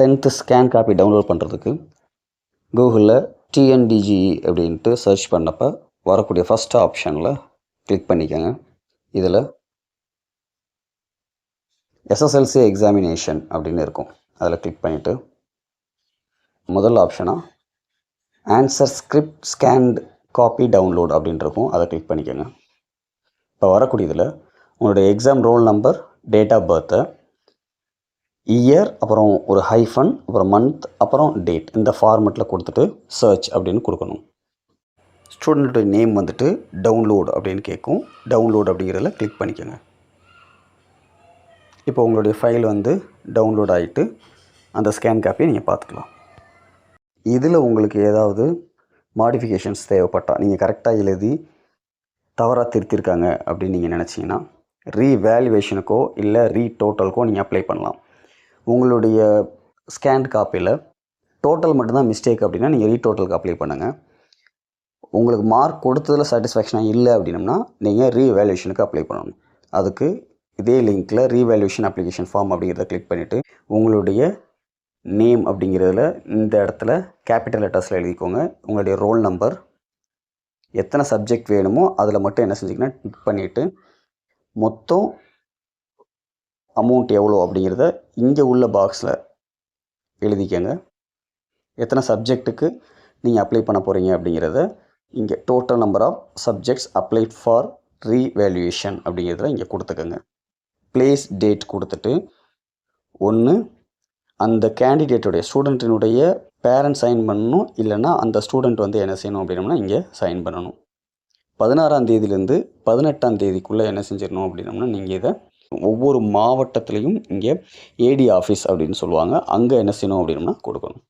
10th scan copy download பண்ணுறதுக்கு கூகுளில் டிஎன்டிஜிஇ அப்படின்ட்டு சர்ச் பண்ணப்போ வரக்கூடிய ஃபஸ்ட் ஆப்ஷனில் கிளிக் பண்ணிக்கோங்க. இதில் எஸ்எஸ்எல்சி எக்ஸாமினேஷன் அப்படின்னு இருக்கும். அதில் கிளிக் பண்ணிவிட்டு முதல் ஆப்ஷனாக answer script scanned copy download அப்படின்னு இருக்கும். அதை கிளிக் பண்ணிக்கோங்க. இப்போ வரக்கூடியதில் உங்களுடைய exam roll number, date of birth, year, அப்புறம் ஒரு ஹைஃபன், அப்புறம் மந்த், அப்புறம் டேட், இந்த ஃபார்மெட்டில் கொடுத்துட்டு சர்ச் அப்படின்னு கொடுக்கணும். ஸ்டூடெண்ட்டுடைய நேம் வந்துட்டு டவுன்லோட் அப்படின்னு கேட்கும். டவுன்லோட் அப்படிங்கிறதுல கிளிக் பண்ணிக்கோங்க. இப்போ உங்களுடைய ஃபைல் வந்து டவுன்லோட் ஆகிட்டு அந்த ஸ்கேன் காப்பியை நீங்கள் பார்த்துக்கலாம். இதில் உங்களுக்கு ஏதாவது மாடிஃபிகேஷன்ஸ் தேவைப்பட்டால், நீங்கள் கரெக்டாக எழுதி தவறாக திருத்திருக்காங்க அப்படின்னு நீங்கள் நினச்சிங்கன்னா ரீவேல்யூவேஷனுக்கோ இல்லை ரீடோட்டலுக்கோ நீங்கள் அப்ளை பண்ணலாம். உங்களுடைய ஸ்கேன் காப்பியில் டோட்டல் மட்டும்தான் மிஸ்டேக் அப்படின்னா நீங்கள் ரீடோட்டலுக்கு அப்ளை பண்ணுங்கள். உங்களுக்கு மார்க் கொடுத்ததில் சாட்டிஸ்ஃபேக்ஷனாக இல்லை அப்படின்னம்னா நீங்கள் ரீவேல்யூவேஷனுக்கு அப்ளை பண்ணணும். அதுக்கு இதே லிங்க்கில் ரீவேல்யூவேஷன் அப்ளிகேஷன் ஃபார்ம் அப்படிங்கிறத கிளிக் பண்ணிவிட்டு உங்களுடைய நேம் அப்படிங்கிறதுல இந்த இடத்துல கேபிட்டல் லெட்டர்ஸில் எழுதிக்கோங்க. உங்களுடைய ரோல் நம்பர், எத்தனை சப்ஜெக்ட் வேணுமோ அதில் மட்டும் என்ன செஞ்சிங்கன்னா கிளிக் பண்ணிவிட்டு மொத்தம் அமௌண்ட் எவ்வளோ அப்படிங்கிறத இங்கே உள்ள பாக்ஸில் எழுதிக்கங்க. எத்தனை சப்ஜெக்ட்டுக்கு நீங்கள் அப்ளை பண்ண போகிறீங்க அப்படிங்கிறத இங்கே total number of subjects applied for revaluation அப்படிங்கிறத இங்கே கொடுத்துக்கோங்க. ப்ளேஸ் டேட் கொடுத்துட்டு ஒன்று அந்த கேண்டிடேட்டுடைய ஸ்டூடெண்ட்டினுடைய பேரண்ட் சைன் பண்ணணும், இல்லைன்னா அந்த ஸ்டூடெண்ட் வந்து என்ன செய்யணும் அப்படின்னம்னா இங்கே சைன் பண்ணணும். 16ஆம் தேதியிலேருந்து 18ஆம் தேதிக்குள்ளே என்ன செஞ்சிடணும் அப்படின்னம்னா நீங்கள் இதை ஒவ்வொரு மாவட்டத்துலேயும் இங்கே ஏடி ஆஃபீஸ் அப்படின்னு சொல்லுவாங்க, அங்கே என்ன செய்யணும் அப்படின்னம்னா கொடுக்கணும்.